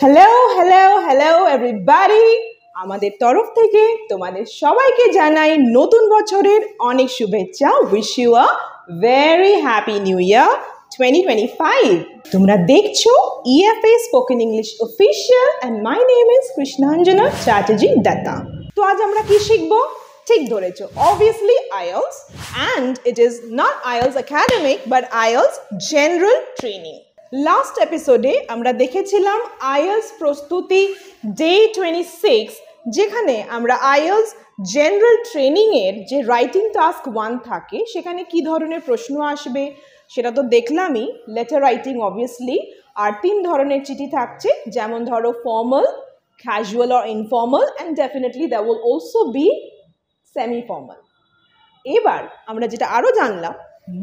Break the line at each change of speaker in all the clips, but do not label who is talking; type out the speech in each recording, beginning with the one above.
Hello hello hello everybody, আমাদের তরফ থেকে তোমাদের সবাইকে জানাই নতুন বছরের অনেক শুভেচ্ছা। Wish you a very happy new year 2025। তোমরা দেখছো EFA spoken English official and my name is Krishnanjana Chatterjee Datta. তো আজ আমরা কি শিখবো? ঠিক ধরেছো, obviously IELTS, and it is not IELTS academic but IELTS general training। Last এপিসোডে আমরা দেখেছিলাম IELTS প্রস্তুতি ডে 26, যেখানে আমরা IELTS জেনারেল ট্রেনিংয়ের যে রাইটিং টাস্ক 1 থাকে সেখানে কি ধরনের প্রশ্ন আসবে সেটা তো দেখলামই। লেটার রাইটিং অবভিয়াসলি, আর 3 ধরনের চিঠি থাকছে, যেমন ধরো formal, casual or informal, and definitely there will also be semi formal. এবার আমরা যেটা আরও জানলাম,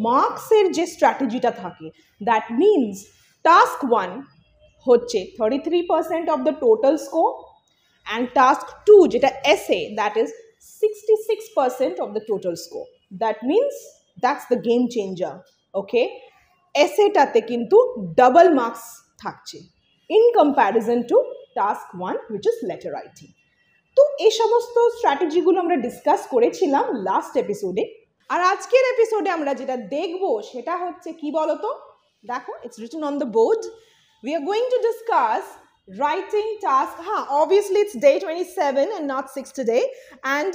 মার্কসের যে স্ট্র্যাটেজিটা থাকে, দ্যাট মিনস টাস্ক 1 হচ্ছে 33% of the total score, and task 2 যেটা essay, that is 66% of the total score. That means that's the game changer. Okay, এসেটাতে কিন্তু ডাবল মার্কস থাকছে in comparison to task 1 which is letter writing. তো এই সমস্ত স্ট্র্যাটেজিগুলো আমরা discuss করেছিলাম last এপিসোডে, আর আজকের এপিসোডে আমরা যেটা দেখব সেটা হচ্ছে কি বলতো, দেখো it's written on the board. We are going to discuss writing task, হ্যাঁ obviously it's day 27 and not 6 today, and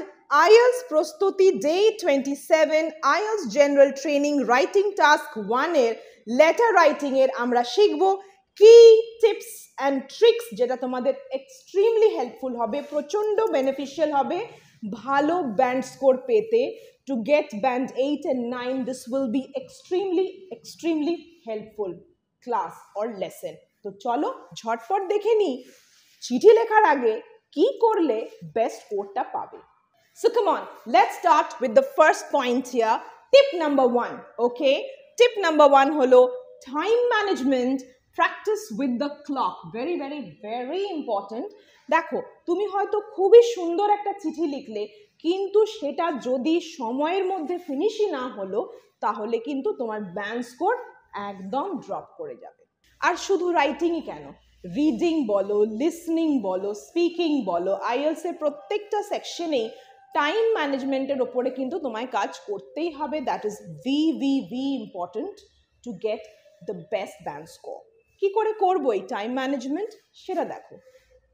IELTS প্রস্তুতি day 27 IELTS general training writing task 1 এর লেটার রাইটিং এর আমরা শিখব কি টিপস অ্যান্ড ট্রিক্স, যেটা তোমাদের extremely helpful হবে, প্রচণ্ড বেনিফিশিয়াল হবে ভালো ব্যান্ড স্কোর পেতে। To get band 8 and 9, this will be extremely helpful class or lesson. তো চলো ঝটপট দেখে নিই চিঠি লেখার আগে কি করলে বেস্ট স্কোরটা পাবে। So come on, let's start with the first point here. Tip number 1, okay? Tip number 1 হলো time management, practice with the clock. Very important. দেখো, তুমি হয়তো খুবই সুন্দর একটা চিঠি লিখলে, কিন্তু সেটা যদি সময়ের মধ্যে ফিনিশই না হলো, তাহলে কিন্তু তোমার ব্যান্ড স্কোর একদম ড্রপ করে যাবে। আর শুধু রাইটিংই কেন, রিডিং বলো, লিসনিং বলো, স্পিকিং বলো, IELTS এর প্রত্যেকটা সেকশনেই টাইম ম্যানেজমেন্টের ওপরে কিন্তু তোমায় কাজ করতেই হবে। That is very important to get the best band score. কী করে করবো এই টাইম ম্যানেজমেন্ট সেটা দেখো।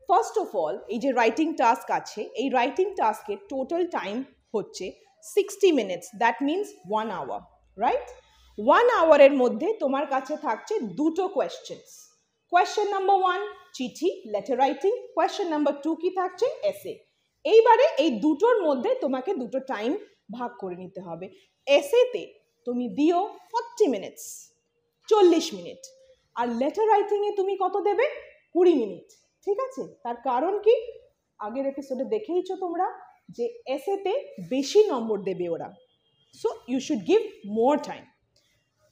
ফার্স্ট অফ অল, এই যে রাইটিং টাস্ক আছে, এই রাইটিং টাস্কের টোটাল টাইম হচ্ছে 60 minutes, that means 1 hour, right? 1 আওয়ারের মধ্যে তোমার কাছে থাকছে দুটো কোয়েশ্চেন্স। কোয়েশ্চেন নাম্বার 1 চিঠি, লেটার রাইটিং। কোয়েশ্চেন নাম্বার 2 কি থাকছে? এসে। এইবারে এই দুটোর মধ্যে তোমাকে দুটো টাইম ভাগ করে নিতে হবে। এসেতে তুমি দিও 40 মিনিটস, 40 মিনিট, আর লেটার রাইটিংয়ে তুমি কত দেবে? 20 মিনিট। ঠিক আছে, তার কারণ কি? আগের এপিসোডে দেখেইছো তোমরা যে এসেতে বেশি নম্বর দেবে ওরা, so you should give more time,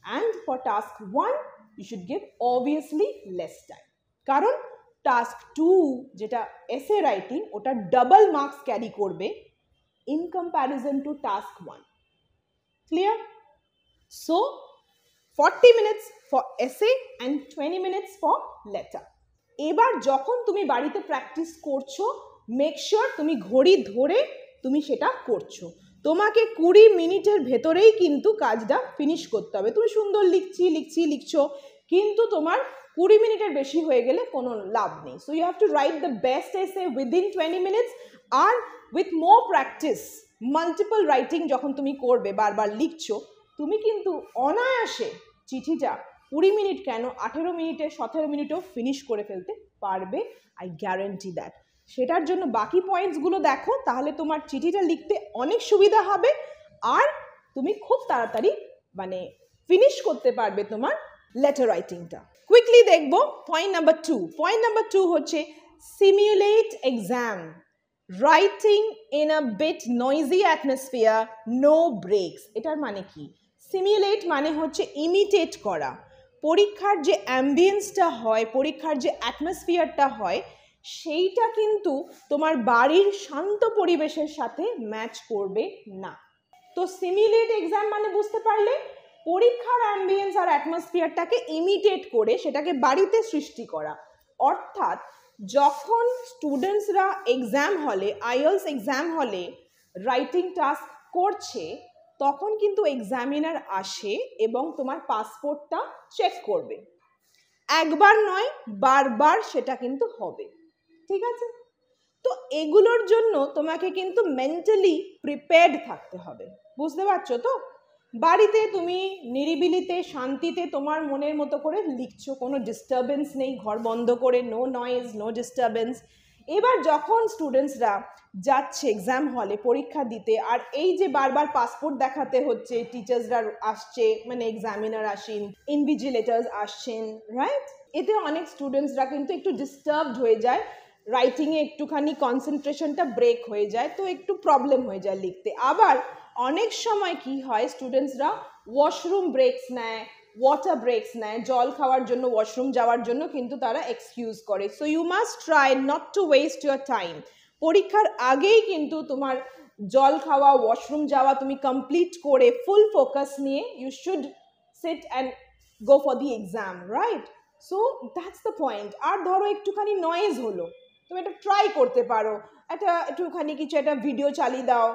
and for task 1 you should give obviously less time, কারণ টাস্ক 2 যেটা এসে রাইটিং, ওটা ডাবল মার্কস ক্যারি করবে in comparison to task 1। Clear? So 40 minutes for essay and 20 minutes for letter. এবার যখন তুমি বাড়িতে practice করছো, make sure তুমি ঘড়ি ধরে তুমি সেটা করছো। তোমাকে 20 মিনিটের ভেতরেই কিন্তু কাজটা ফিনিশ করতে হবে। তুমি সুন্দর লিখছো, কিন্তু তোমার 20 মিনিটের বেশি হয়ে গেলে কোনো লাভ নেই। So you have to write the best essay within 20 minutes, আর with more practice, multiple writing যখন তুমি করবে, বারবার লিখছো, তুমি কিন্তু অনায়াসে চিঠিটা 20 মিনিট কেন 18 মিনিটে 17 মিনিটেও ফিনিশ করে ফেলতে পারবে। I guarantee that. সেটার জন্য বাকি পয়েন্টসগুলো দেখো, তাহলে তোমার চিঠিটা লিখতে অনেক সুবিধা হবে, আর তুমি খুব তাড়াতাড়ি ফিনিশ করতে পারবে তোমার লেটার রাইটিংটা। কুইকলি দেখবো পয়েন্ট নাম্বার 2। পয়েন্ট নাম্বার 2 হচ্ছে simulate exam, writing in a bit noisy atmosphere, no breaks. এটার মানে কি? সিমুলেট মানে হচ্ছে ইমিটেট করা। পরীক্ষার যে অ্যাম্বিয়েন্সটা হয়, পরীক্ষার যে অ্যাটমসফিয়ারটা হয়, সেইটা কিন্তু তোমার বাড়ির শান্ত পরিবেশের সাথে ম্যাচ করবে না। তো সিমুলেট এক্সাম মানে বুঝতে পারলে, পরীক্ষার অ্যাম্বিয়েন্স আর অ্যাটমসফিয়ারটাকে ইমিটেট করে সেটাকে বাড়িতে সৃষ্টি করা। অর্থাৎ যখন স্টুডেন্টসরা এক্সাম হলে, আইএলস এক্সাম হলে রাইটিং টাস্ক করছে, তখন কিন্তু এক্সামিনার আসে এবং তোমার পাসপোর্টটা চেক করবে। একবার নয়, বারবার সেটা কিন্তু হবে, ঠিক আছে? তো এগুলোর জন্য তোমাকে কিন্তু মেন্টালি প্রিপেয়ার্ড থাকতে হবে, বুঝতে পারছো তো? বাড়িতে তুমি নিরিবিলিতে শান্তিতে তোমার মনের মতো করে লিখছো, কোনো ডিস্টারবেন্স নেই, ঘর বন্ধ করে, নো নয়েজ, নো ডিস্টারবেন্স। এবার যখন স্টুডেন্টসরা যাচ্ছে এক্সাম হলে পরীক্ষা দিতে, আর এই যে বারবার পাসপোর্ট দেখাতে হচ্ছে, টিচার্সরা আসছে, মানে এক্সামিনার আসেন, ইনভিজিলেটার্স আসছেন, রাইট? এতে অনেক স্টুডেন্টসরা কিন্তু একটু ডিস্টার্বড হয়ে যায়, রাইটিংয়ে একটুখানি কনসেন্ট্রেশনটা ব্রেক হয়ে যায়, তো একটু প্রবলেম হয়ে যায় লিখতে। আবার অনেক সময় কি হয়, স্টুডেন্টসরা ওয়াশরুম ব্রেকস নেয়, ওয়াটার ব্রেকস নেয়, জল খাওয়ার জন্য, ওয়াশরুম যাওয়ার জন্য কিন্তু তারা এক্সকিউজ করে। So you must try not to waste your time. পরীক্ষার আগেই কিন্তু তোমার জল খাওয়া, ওয়াশরুম যাওয়া তুমি কমপ্লিট করে ফুল ফোকাস নিয়ে you should sit and go for the exam, right? So that's the point. আর ধরো একটুখানি নয়েজ হলো, তুমি এটা ট্রাই করতে পারো, একটুখানি কিছু একটা ভিডিও চালিয়ে দাও,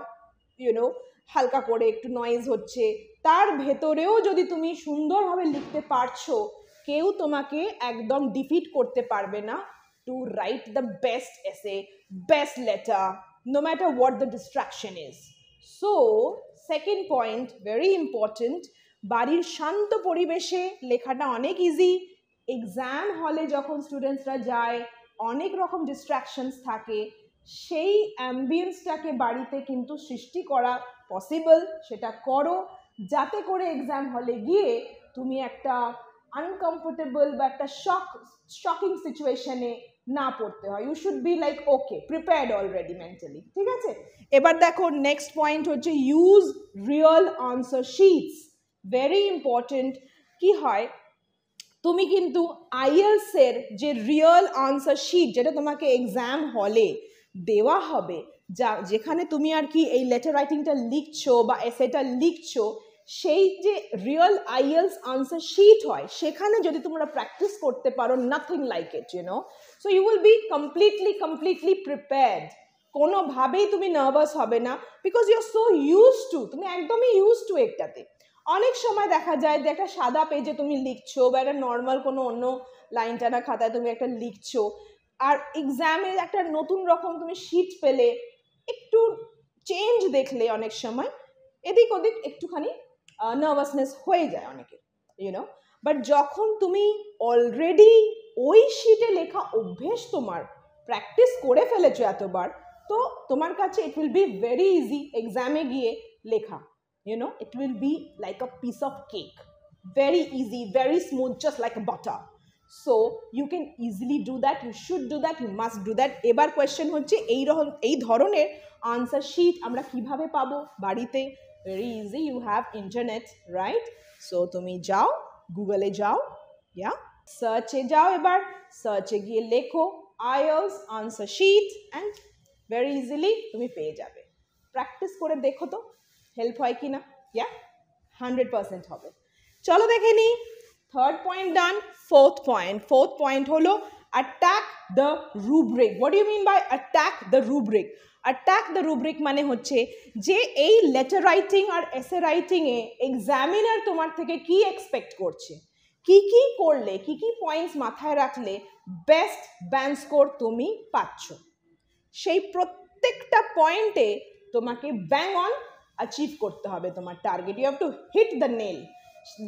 ইউনো, হালকা করে একটু নয়েজ হচ্ছে, তার ভেতরেও যদি তুমি সুন্দরভাবে লিখতে পারছো, কেউ তোমাকে একদম ডিফিট করতে পারবে না টু রাইট দ্য বেস্ট এসে, best letter, no matter what the distraction is. So, second point, very important, বাড়ির শান্ত পরিবেশে লেখাটা অনেক ইজি। এক্সাম হলে যখন স্টুডেন্টসরা যায়, অনেক রকম ডিস্ট্রাকশনস থাকে, সেই অ্যাম্বিয়েন্সটাকে বাড়িতে কিন্তু সৃষ্টি করা পসিবল, সেটা করো, যাতে করে এক্সাম হলে গিয়ে তুমি একটা আনকমফোর্টেবল বা একটা শকিং সিচুয়েশনে না পড়তে হয়। You should be like okay, prepared already mentally, ঠিক আছে? এবার দেখো নেক্সট পয়েন্ট হচ্ছে use real answer sheets. Very important. কি হয়, তুমি কিন্তু আইএলসের যে রিয়েল আনসার শিট, যেটা তোমাকে এক্সাম হলে দেওয়া হবে, যেখানে তুমি আর কি এই লেটার রাইটিংটা লিখছো বা এসেটা লিখছো, সেই যে রিয়েল আইএলস আনসার শিট হয়, সেখানে যদি তোমরা প্র্যাকটিস করতে পারো, nothing like it, you know. So you will be completely prepared. কোনোভাবেই তুমি নার্ভাস হবে না, because you are so used to, তুমি একদমই ইউজ টু এটাতে। অনেক সময় দেখা যায় যে একটা সাদা পেজে তুমি লিখছো, বা একটা নর্মাল কোনো অন্য লাইন টানা খাতায় তুমি একটা লিখছো, আর এক্সামে একটা নতুন রকম তুমি শিট পেলে, একটু চেঞ্জ দেখলে অনেক সময় এদিক ওদিক একটুখানি নার্ভাসনেস হয়ে যায় অনেকের, ইউনো। বাট যখন তুমি অলরেডি ওই শিটে লেখা অভ্যেস, তোমার প্র্যাকটিস করে ফেলেছো এতবার, তো তোমার কাছে it will be very easy এক্সামে গিয়ে লেখা, you know, it will be like a piece of cake, very easy, very smooth, just like a butter. So you can easily do that, you should do that, you must do that. এবার question হচ্ছে এই ধরনের answer sheet আমরা কিভাবে পাবো বাড়িতে? Very easy, you have internet, right? So তুমি যাও, গুগলে যাও, সার্চে যাও, এবার সার্চে গিয়ে লেখো IELTS answer sheet, and very easily তুমি পেয়ে যাবে। প্র্যাকটিস করে দেখো তো হেল্প হয় কি না। 100% হবে। চলো দেখে নিই। Third point done. Fourth point হলো attack the rubric. What do you mean by attack the rubric? Attack the rubric মানে হচ্ছে যে এই লেটার রাইটিং আর এসে রাইটিংয়ে এক্সামিনার তোমার থেকে কি এক্সপেক্ট করছে, কি কি করলে, কি কি পয়েন্টস মাথায় রাখলে বেস্ট ব্যান্ড স্কোর তুমি পাচ্ছ, সেই প্রত্যেকটা পয়েন্টে তোমাকে ব্যাং অন অ্যাচিভ করতে হবে তোমার target. You have to hit the nail.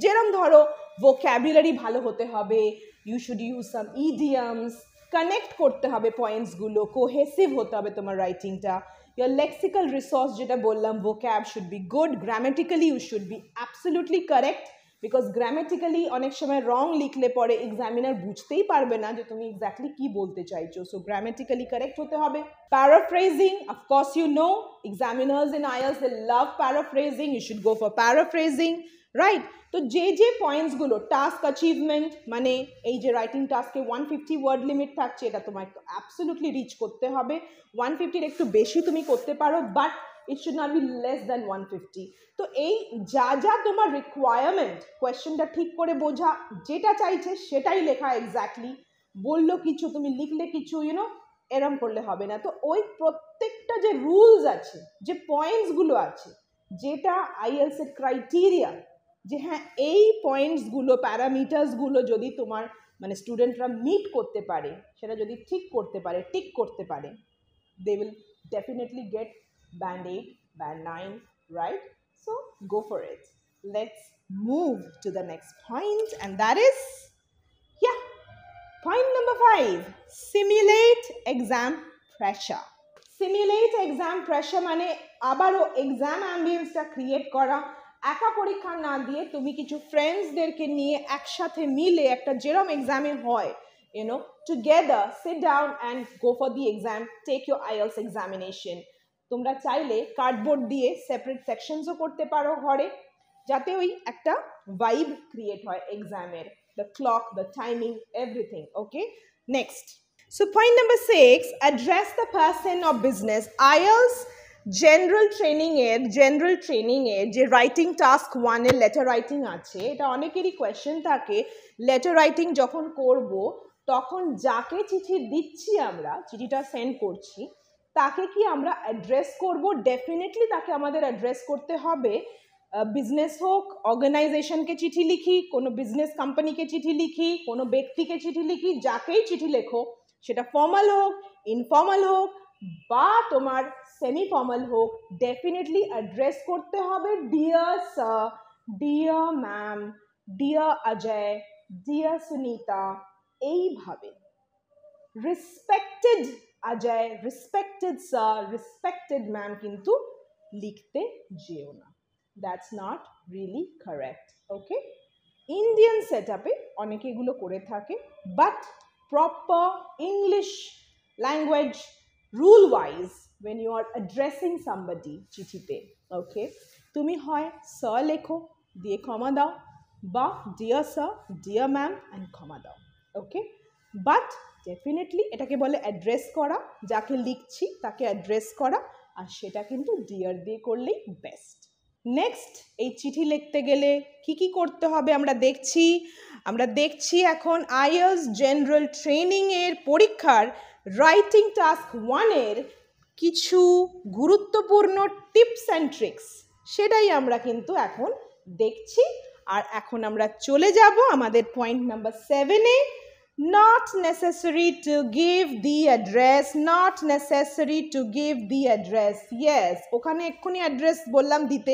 যেরকম ধরো ভোক্যাবুলারি ভালো হতে হবে, you should use some idioms, connect করতে হবে পয়েন্টসগুলো, কোহেসিভ হতে হবে তোমার রাইটিংটা, ইয়ার লেক্সিক্যাল রিসোর্স যেটা বললাম, vocab should be good, grammatically you should be absolutely correct, because grammatically অনেক সময় রং লিখলে পরে এক্সামিনার বুঝতেই পারবে না যে তুমি এক্স্যাক্টলি কি বলতে চাইছো। সো গ্রামেটিক্যালি কারেক্ট হতে হবে। Paraphrasing, of course you know, examiners in IELTS they love paraphrasing, you should go for paraphrasing, right? তো যে পয়েন্টসগুলো, টাস্ক অ্যাচিভমেন্ট, মানে এই যে রাইটিং টাস্কে 150 ওয়ার্ড লিমিট থাকছে, এটা তোমার অ্যাবসলিউটলি রিচ করতে হবে। 150-র একটু বেশি তুমি করতে পারো, but it should not be less than 150. তো এই যা তোমার রিকোয়ারমেন্ট, কোয়েশ্চেনটা ঠিক করে বোঝা, যেটা চাইছে সেটাই লেখা এক্স্যাক্টলি, বললো কিছু, তুমি লিখলে কিছু, এরম করলে হবে না। তো ওই প্রত্যেকটা যে রুলস আছে, যে পয়েন্টসগুলো আছে, যেটা আইএলস এর ক্রাইটেরিয়া, যে হ্যাঁ এই পয়েন্টসগুলো, প্যারামিটার্সগুলো যদি তোমার মানে স্টুডেন্টরা মিট করতে পারে, সেটা যদি ঠিক করতে পারে, টিক করতে পারে, they will definitely get band 8, band 9, right? So go for it. Let's move to the next point, and that is, yeah, point number 5, simulate exam pressure. Simulate exam pressure মানে আবারও এক্সাম অ্যাম্বিয়েন্সটা ক্রিয়েট করা। একা পরীক্ষা না দিয়ে তুমি কিছু ফ্রেন্ডসদেরকে নিয়ে একসাথে মিলে একটা যেরকম এক্সামে হয়, together sit down and go for the exam, take your IELTS examination. তোমরা চাইলে কার্ডবোর্ড দিয়ে সেপারেট সেকশনসও করতে পারো ঘরে, যাতে ওই একটা ভাইব ক্রিয়েট হয় এক্সামের, the clock, the timing, everything. Okay, next. So point number 6, address the person of business. IELTS general ট্রেনিংয়ের যে রাইটিং টাস্ক 1 এর লেটার রাইটিং আছে, এটা অনেকেরই কোয়েশ্চেন থাকে। লেটার রাইটিং যখন করব, তখন যাকে চিঠি দিচ্ছি, আমরা চিঠিটা সেন্ড করছি, তাকে কি আমরা অ্যাড্রেস করব? ডেফিনেটলি তাকে আমাদের অ্যাড্রেস করতে হবে। বিজনেস হোক, অর্গানাইজেশনকে চিঠি লিখি, কোনো বিজনেস কোম্পানিকে চিঠি লিখি, কোনো ব্যক্তিকে চিঠি লিখি, যাকেই চিঠি লেখো, সেটা ফর্মাল হোক, ইনফর্মাল হোক বা তোমার সেমি ফর্মাল হোক, ডেফিনেটলি অ্যাড্রেস করতে হবে dear sir, dear ma'am, dear Ajay, dear Sunita, এইভাবে। Respected Ajay, respected sir, respected ma'am কিন্তু লিখতে যেও না, that's not really correct. Okay, Indian set আপে অনেকে এগুলো করে থাকে, but proper English language rule wise when you are addressing somebody চিঠিতে, ওকে, তুমি হয় স্যার লেখো, দিয়ে কমা দাও, বা dear sir, dear ma'am and comma দাও। ওকে, বাট ডেফিনেটলি এটাকে বলে অ্যাড্রেস করা, যাকে লিখছি তাকে অ্যাড্রেস করা, আর সেটা কিন্তু ডিয়ার দিয়ে করলেই বেস্ট। নেক্সট, এই চিঠি লিখতে গেলে কি কি করতে হবে আমরা দেখছি এখন আইএলটিএস জেনারেল ট্রেনিংয়ের পরীক্ষার রাইটিং টাস্ক 1 এর কিছু গুরুত্বপূর্ণ টিপস অ্যান্ড ট্রিক্স, সেটাই আমরা কিন্তু এখন দেখছি। আর এখন আমরা চলে যাব আমাদের পয়েন্ট নাম্বার 7-এ। Not necessary to give the address, not necessary to give the address. Yes, ওখানে এক্ষুনি অ্যাড্রেস বললাম দিতে,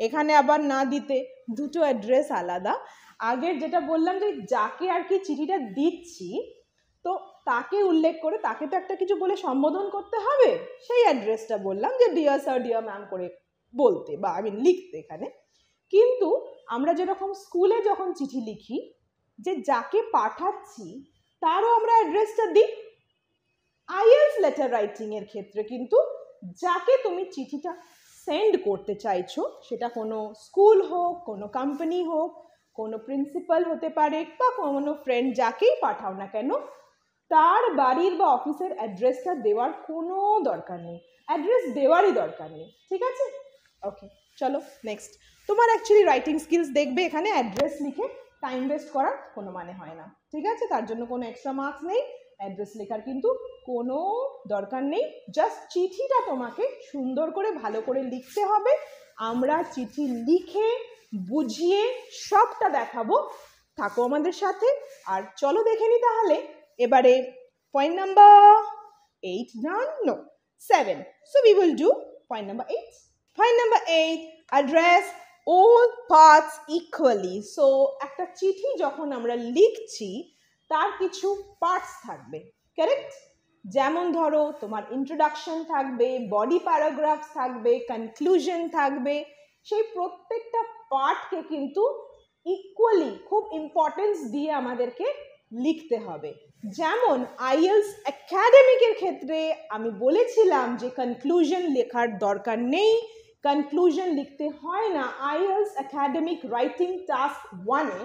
এখানে আবার না দিতে, দুটো অ্যাড্রেস আলাদা। আগের যেটা বললাম যে যাকে আর কি চিঠিটা দিচ্ছি, তো তাকে উল্লেখ করে তাকে তো একটা কিছু বলে সম্বোধন করতে হবে, সেই অ্যাড্রেসটা বললাম যে ডিয়ার স্যার, ডিয়ার ম্যাম করে বলতে বা লিখতে এখানে। কিন্তু আমরা যেরকম স্কুলে যখন চিঠি লিখি, যে যাকে পাঠাচ্ছি তারও আমরা অ্যাড্রেসটা দিই। আইএলটিএস লেটার রাইটিং এর ক্ষেত্রে কিন্তু যাকে তুমি চিঠিটা সেন্ড করতে চাইছো, সেটা কোনো স্কুল হোক, কোনো কোম্পানি হোক, কোনো প্রিন্সিপাল হতে পারে বা কোনো ফ্রেন্ড, যাকেই পাঠাও না কেন, তার বাড়ির বা অফিসের অ্যাড্রেসটা দেওয়ার কোনো দরকার নেই, অ্যাড্রেস দেওয়ারই দরকার নেই। ঠিক আছে, ওকে, চলো নেক্সট। তোমার অ্যাকচুয়ালি রাইটিং স্কিলস দেখবে, এখানে অ্যাড্রেস লিখে টাইম ওয়েস্ট করার কোনো মানে হয় না। ঠিক আছে, তার জন্য কোনো এক্সট্রা মার্কস নেই, অ্যাড্রেস লেখার কিন্তু কোনো দরকার নেই। জাস্ট চিঠিটা তোমাকে সুন্দর করে ভালো করে লিখতে হবে। আমরা চিঠি লিখে বুঝিয়ে সবটা দেখাবো, থাকো আমাদের সাথে। আর চলো দেখে নি তাহলে এবারে point number 8, no 7. So we will do point number 8. Point number 8, address all parts equally. So একটা চিঠি যখন আমরা লিখছি, তার কিছু পার্টস থাকবে, কারেক্ট? যেমন ধরো তোমার ইন্ট্রোডাকশন থাকবে, বডি প্যারাগ্রাফস থাকবে, কনক্লুশন থাকবে, সেই প্রত্যেকটা পার্টকে কিন্তু ইকুয়ালি খুব ইম্পর্টেন্স দিয়ে আমাদেরকে লিখতে হবে। যেমন আইএলটিএস একাডেমিকের ক্ষেত্রে আমি বলেছিলাম যে কনক্লুশন লেখার দরকার নেই, কনক্লুশন লিখতে হয় না আইএলটিএস একাডেমিক রাইটিং টাস্ক 1-এ।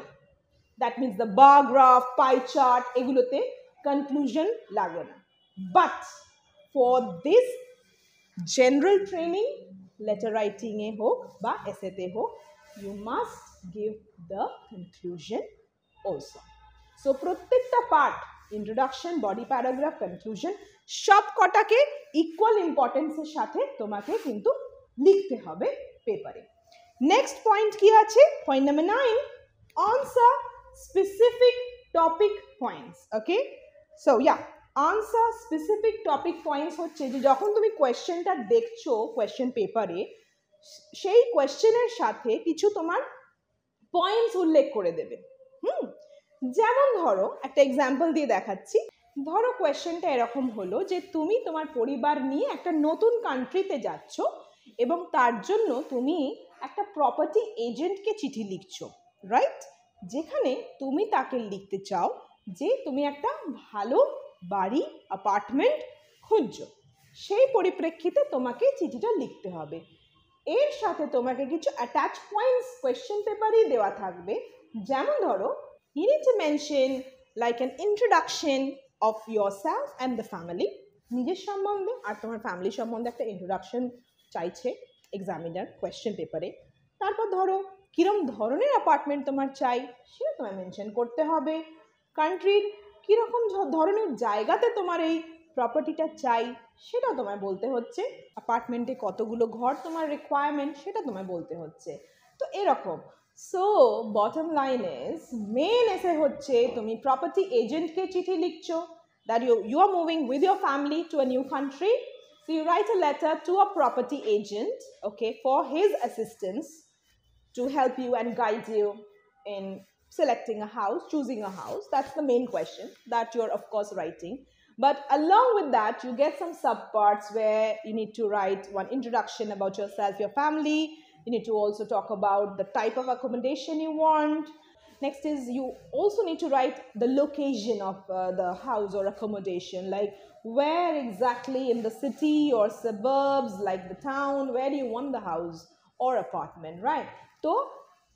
That means the bar graph, pie chart, এগুলোতে কনক্লুশন লাগে না। But for this general training, letter রাইটিংয়ে হোক বা এসেতে হোক, you must give the conclusion also. সো প্রত্যেকটা part introduction, body paragraph, conclusion সব কটাকে ইকুয়াল ইম্পর্টেন্সের সাথে তোমাকে কিন্তু লিখতে হবে পেপারে। নেক্সট পয়েন্ট কি আছে? Point number 9, answer specific topic points. Okay, so yeah, answer specific topic points হচ্ছে যে যখন তুমি কোয়েশ্চেনটা দেখছো কোয়েশ্চেন পেপারে, সেই কোয়েশ্চেনের সাথে কিছু তোমার পয়েন্টস উল্লেখ করে দেবে। যেমন ধরো একটা এক্সাম্পল দিয়ে দেখাচ্ছি। ধরো কোয়েশ্চেনটা এরকম হলো যে তুমি তোমার পরিবার নিয়ে একটা নতুন কান্ট্রিতে যাচ্ছ এবং তার জন্য তুমি একটা প্রপার্টি এজেন্টকে চিঠি লিখছো, রাইট? যেখানে তুমি তাকে লিখতে চাও যে তুমি একটা ভালো বাড়ি, অ্যাপার্টমেন্ট খুঁজছো। সেই পরিপ্রেক্ষিতে তোমাকে চিঠিটা লিখতে হবে। এর সাথে তোমাকে কিছু অ্যাটাচ পয়েন্টস কোয়েশ্চেন পেপারেই দেওয়া থাকবে। যেমন ধরো, you need to mention like an introduction of yourself and the family, নিজের সম্বন্ধে আর তোমার ফ্যামিলি সম্বন্ধে একটা ইন্ট্রোডাকশন চাইছে এক্সামিনার কোয়েশ্চেন পেপারে। তারপর ধরো কিরম ধরনের অ্যাপার্টমেন্ট তোমার চাই সেটা তোমায় মেনশন করতে হবে। কান্ট্রির কীরকম ধরনের জায়গাতে তোমার এই প্রপার্টিটা চাই সেটা তোমায় বলতে হচ্ছে। অ্যাপার্টমেন্টে কতগুলো ঘর তোমার রিকোয়ারমেন্ট সেটা তোমায় বলতে হচ্ছে। তো এরকম। So bottom line is, main essay হচ্ছে তুমি প্রপার্টি এজেন্টকে চিঠি লিখছো, that you are moving with your family to a new country. So you write a letter to a property agent, okay, for his assistance to help you and guide you in selecting a house, choosing a house. That's the main question that you're of course writing. But along with that, you get some subparts where you need to write one introduction about yourself, your family. You need to also talk about the type of accommodation you want. Next is you also need to write the location of the house or accommodation, like where exactly in the city or suburbs, like the town, where do you want the house or apartment, right? তো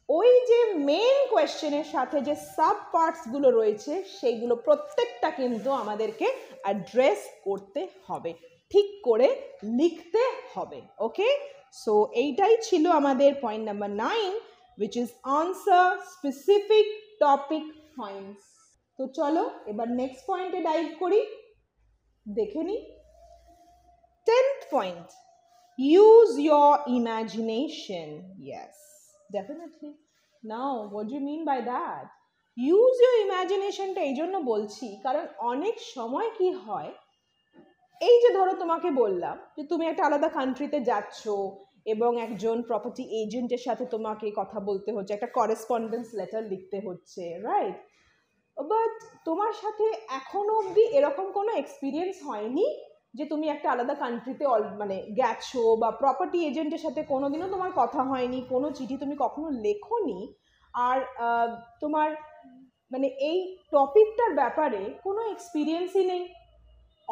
ওই যে main কোয়েশ্চেনের সাথে যে sub পার্টসগুলো রয়েছে সেইগুলো প্রত্যেকটা কিন্তু আমাদেরকে অ্যাড্রেস করতে হবে, ঠিক করে লিখতে হবে। ওকে, সো এইটাই ছিল আমাদের point number 9, which is answer specific topic points. তো চলো এবার নেক্সট পয়েন্টে ডাইভ করি, দেখে নিই। 10th point, use your imagination. Yes, definitely. Now what do you mean by that? Use your imagination টা এই জন্য বলছি কারণ অনেক সময় কি হয়, এই যে ধরো তোমাকে বললাম যে তুমি একটা আলাদা কান্ট্রিতে যাচ্ছ এবং একজন প্রপার্টি এজেন্টের সাথে তোমাকে কথা বলতে হচ্ছে, একটা করেসপন্ডেন্স লেটার লিখতে হচ্ছে, রাইট? বাট তোমার সাথে এখনো অবধি এরকম কোনো এক্সপিরিয়েন্স হয়নি যে তুমি একটা আলাদা কান্ট্রিতে মানে গেছো, বা প্রপার্টি এজেন্টের সাথে কোনোদিনও তোমার কথা হয়নি, কোনো চিঠি তুমি কখনো লেখোনি, আর তোমার মানে এই টপিকটার ব্যাপারে কোনো এক্সপিরিয়েন্সই নেই।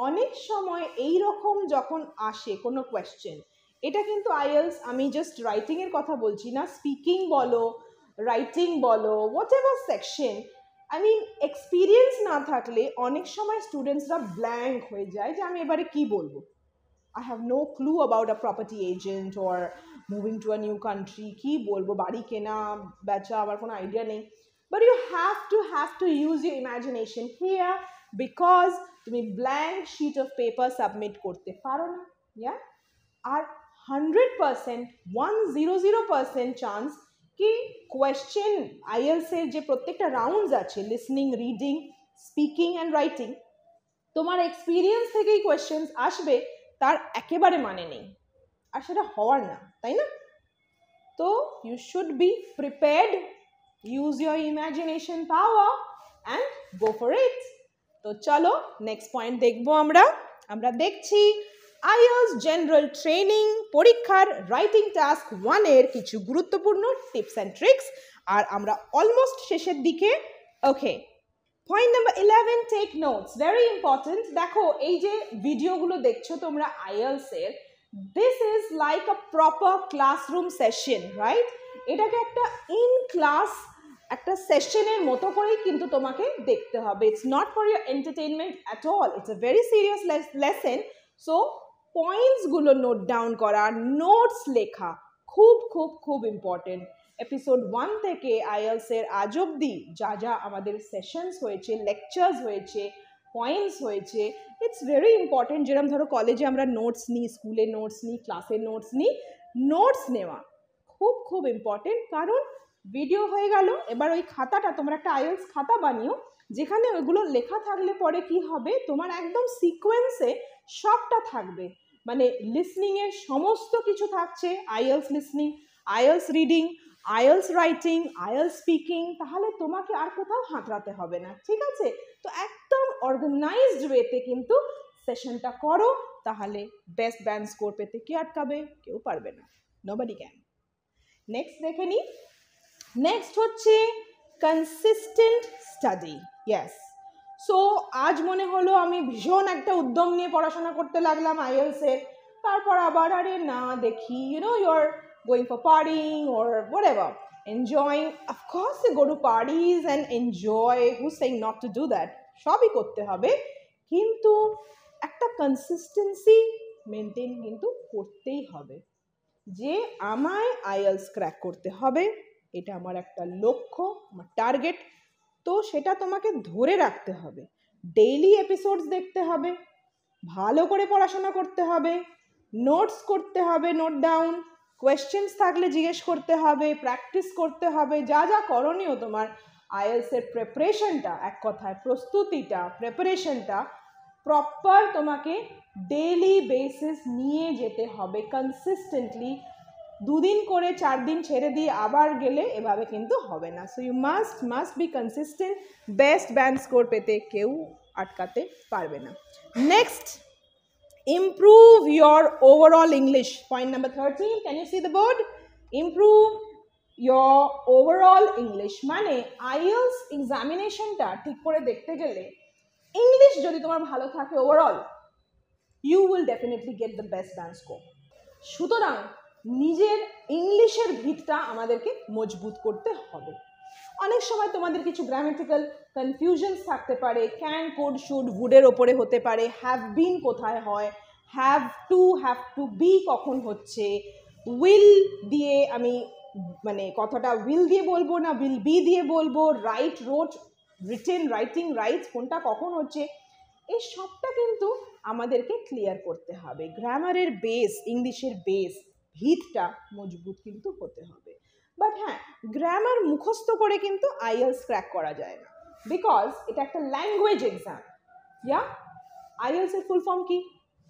অনেক সময় এই রকম যখন আসে কোনো কোয়েশ্চেন, এটা কিন্তু আইএলস, আমি জাস্ট রাইটিংয়ের কথা বলছি না, স্পিকিং বলো, রাইটিং বলো, whatever section, I mean experience না থাকলে অনেক সময় স্টুডেন্টসরা ব্ল্যাঙ্ক হয়ে যায় যে আমি এবারে কি বলবো। I have no clue about a property agent or moving to a new country, কি বলবো, বাড়ি কেনা বেচা আমার কোনো আইডিয়া নেই। But you have to use your imagination here because তুমি blank sheet of paper submit করতে পারো না, yeah? আর 100% 100% চান্স কি কোয়েশ্চেন আইএলস এর যে প্রত্যেকটা রাউন্ডস আছে, listening, reading, speaking and writing, তোমার এক্সপিরিয়েন্স থেকেই কোয়েশ্চেন্স আসবে তার একেবারে মানে নেই, আর সেটা হওয়ার না, তাই না? তো you should be prepared, use your imagination power and go for it. তো চলো নেক্সট পয়েন্ট দেখবো আমরা দেখছি আইএলস জেনারেল ট্রেনিং পরীক্ষার রাইটিং টাস্ক 1 এর কিছু গুরুত্বপূর্ণ টিপস অ্যান্ড ট্রিক্স, আর আমরা অলমোস্ট শেষের দিকে। Okay, point number 11, take notes, very important. দেখো এই যে ভিডিওগুলো দেখছো তোমরা আইএলস এর, this is like a proper classroom session, right? এটাকে একটা ইন ক্লাস একটা সেশনের মতো করেই কিন্তু তোমাকে দেখতে হবে। It's not for your entertainment at all, it's a very serious lesson. So পয়েন্টসগুলো নোট ডাউন করা, নোটস লেখা খুব খুব খুব ইম্পর্টেন্ট। এপিসোড 1 থেকে আইএলস এর আজ অব্দি যা যা আমাদের সেশনস হয়েছে, লেকচার্স হয়েছে, পয়েন্টস হয়েছে, ইটস ভেরি ইম্পর্টেন্ট। যেরকম ধরো কলেজে আমরা নোটস নিই, স্কুলে নোটস নিই, ক্লাসের নোটস নিই, নোটস নেওয়া খুব খুব ইম্পর্টেন্ট। কারণ ভিডিও হয়ে গেল, এবার ওই খাতাটা তোমরা একটা আইএলস খাতা বানিও, যেখানে ওইগুলো লেখা থাকলে পরে কি হবে, তোমার একদম সিকোয়েন্সে সবটা থাকবে। মানে লিসনিংয়ের সমস্ত কিছু থাকছে, IELTS listening, IELTS reading, IELTS writing, IELTS speaking, তাহলে তোমাকে আর কোথাও হাতড়াতে হবে না, ঠিক আছে? তো একদম অর্গানাইজড ওয়েতে কিন্তু সেশনটা করো, তাহলে বেস্ট ব্যান্ড স্কোর পেতে কে আটকাবে? কেউ পারবে না, নোবডি ক্যান। নেক্সট দেখে নি, নেক্সট হচ্ছে কনসিস্টেন্ট স্টাডি। ইয়েস, সো আজ মনে হলো আমি ভীষণ একটা উদ্যম নিয়ে পড়াশোনা করতে লাগলাম আইএলসের, তারপর আবার আরে না দেখি, you are going for partying or whatever, enjoying. Of course you go to parties and enjoy, who's saying not to do that? সবই করতে হবে, কিন্তু একটা কনসিস্টেন্সি মেনটেন কিন্তু করতেই হবে, যে আমায় আইএলস ক্র্যাক করতে হবে, এটা আমার একটা লক্ষ্য, আমার টার্গেট। তো সেটা তোমাকে ধরে রাখতে হবে, ডেইলি এপিসোডস দেখতে হবে, ভালো করে পড়াশোনা করতে হবে, নোটস করতে হবে, নোট ডাউন, কোয়েশ্চেন্স থাকলে জিজ্ঞেস করতে হবে, প্র্যাকটিস করতে হবে, যা যা করণীয় তোমার আইএলসের প্রিপারেশনটা, এক কথায় প্রস্তুতিটা, প্রিপারেশনটা প্রপার তোমাকে ডেইলি বেসিস নিয়ে যেতে হবে কনসিস্টেন্টলি। দুদিন করে 4 দিন ছেড়ে দিয়ে আবার গেলে এভাবে কিন্তু হবে না। So you must be consistent, best band score পেতে কেউ আটকাতে পারবে না। Next, improve your overall English. Point number 13, can you see the board? Improve your overall English, মানে IELTS এক্সামিনেশনটা ঠিক করে দেখতে গেলে ইংলিশ যদি তোমার ভালো থাকে overall, you will definitely get the best band score. সুতরাং নিজের ইংলিশের ভিতটা আমাদেরকে মজবুত করতে হবে। অনেক সময় তোমাদের কিছু গ্রামেটিক্যাল কনফিউশনস থাকতে পারে, ক্যান, কুড, শুড, উডের ওপরে হতে পারে, হ্যাভ বিন কোথায় হয়, হ্যাভ টু বি কখন হচ্ছে, উইল দিয়ে আমি মানে কথাটা উইল দিয়ে বলবো না উইল বি দিয়ে বলবো, রাইট, রোট, রিটেন, রাইটিং, রাইটস কোনটা কখন হচ্ছে, এই সবটা কিন্তু আমাদেরকে ক্লিয়ার করতে হবে। গ্রামারের বেস, ইংলিশের বেস, ভিতটা মজবুত কিন্তু হতে হবে। বাট হ্যাঁ, গ্রামার মুখস্থ করে কিন্তু আইএলস ক্র্যাক করা যায় না, বিকজ এটা একটা ল্যাঙ্গুয়েজ এক্সাম। ইয়া, আইএলস এর ফুল ফর্ম কি?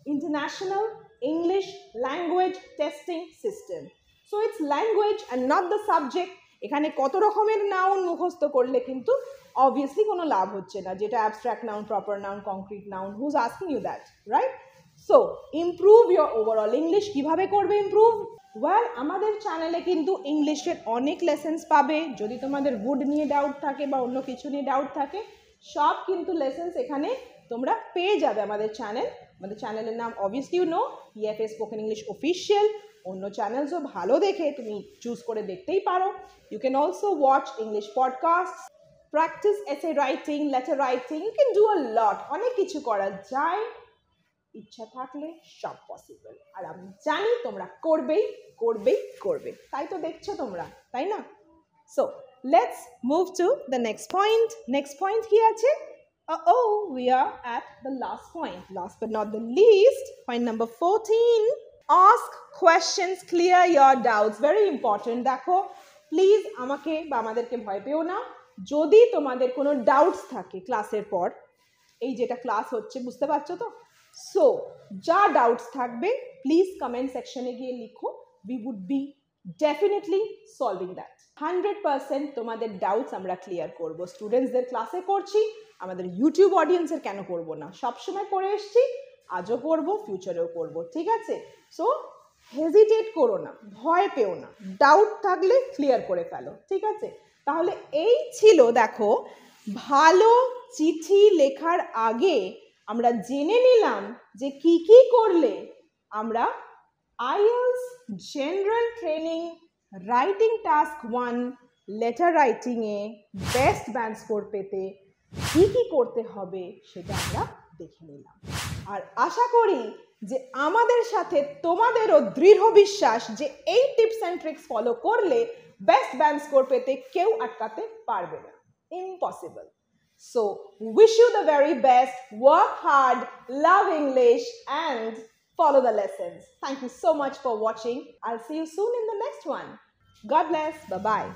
International English language testing system. So it's language and not the subject. এখানে কত রকমের নাউন মুখস্থ করলে কিন্তু অবভিয়াসলি কোনো লাভ হচ্ছে না, যেটা abstract noun, proper noun, concrete noun, who's asking you that, right? So improve your overall English. কীভাবে করবে ইমপ্রুভ? ওয়েল, আমাদের চ্যানেলে কিন্তু ইংলিশের অনেক লেসেন্স পাবে। যদি তোমাদের উড নিয়ে ডাউট থাকে বা অন্য কিছু নিয়ে ডাউট থাকে, সব কিন্তু লেসেন্স এখানে তোমরা পেয়ে যাবে আমাদের চ্যানেল। আমাদের চ্যানেলের নাম obviously you know, EFA spoken English official. অন্য চ্যানেলসও ভালো দেখে তুমি চুজ করে দেখতেই পারো। You can also watch English podcast, practice essay writing, letter writing, you can do a lot. অনেক কিছু করা যায়, ইচ্ছা থাকলে সব পসিবল। আর আমি জানি তোমরা করবেই করবেই করবে, তাই তো দেখছো তোমরা, তাই না? So let's move to the next point. Next point কি আছে? We are at the last point. Last but not the least, point number 14. Ask questions, clear your doubts. Very important. দেখো, প্লিজ আমাকে বা আমাদেরকে ভয় পেও না। যদি তোমাদের কোনো ডাউটস থাকে ক্লাসের পর, এই যেটা ক্লাস হচ্ছে, বুঝতে পারছো তো? সো যা ডাউটস থাকবে প্লিজ কমেন্ট সেকশনে গিয়ে লিখো। We would be definitely solving that. 100% তোমাদের ডাউটস আমরা ক্লিয়ার করবো। স্টুডেন্টসদের ক্লাসে করছি, আমাদের ইউটিউব অডিয়েন্সের কেন করবো না? সবসময় করে এসছি, আজও করবো, ফিউচারেও করবো, ঠিক আছে? সো হেজিটেট করো না, ভয় পেও না, ডাউট থাকলে ক্লিয়ার করে ফেলো, ঠিক আছে? তাহলে এই ছিল, দেখো, ভালো চিঠি লেখার আগে আমরা জেনে নিলাম যে কি কি করলে আমরা IELTS general training writing task 1 letter রাইটিংয়ে বেস্ট ব্যান্ড স্কোর পেতে কি কি করতে হবে সেটা আমরা দেখে নিলাম। আর আশা করি যে আমাদের সাথে তোমাদেরও দৃঢ় বিশ্বাস যে এই টিপস অ্যান্ড ট্রিক্স ফলো করলে বেস্ট ব্যান্ড স্কোর পেতে কেউ আটকাতে পারবে না, impossible. So, wish you the very best. Work hard, love English, and follow the lessons. Thank you so much for watching. I'll see you soon in the next one. God bless. Bye-bye.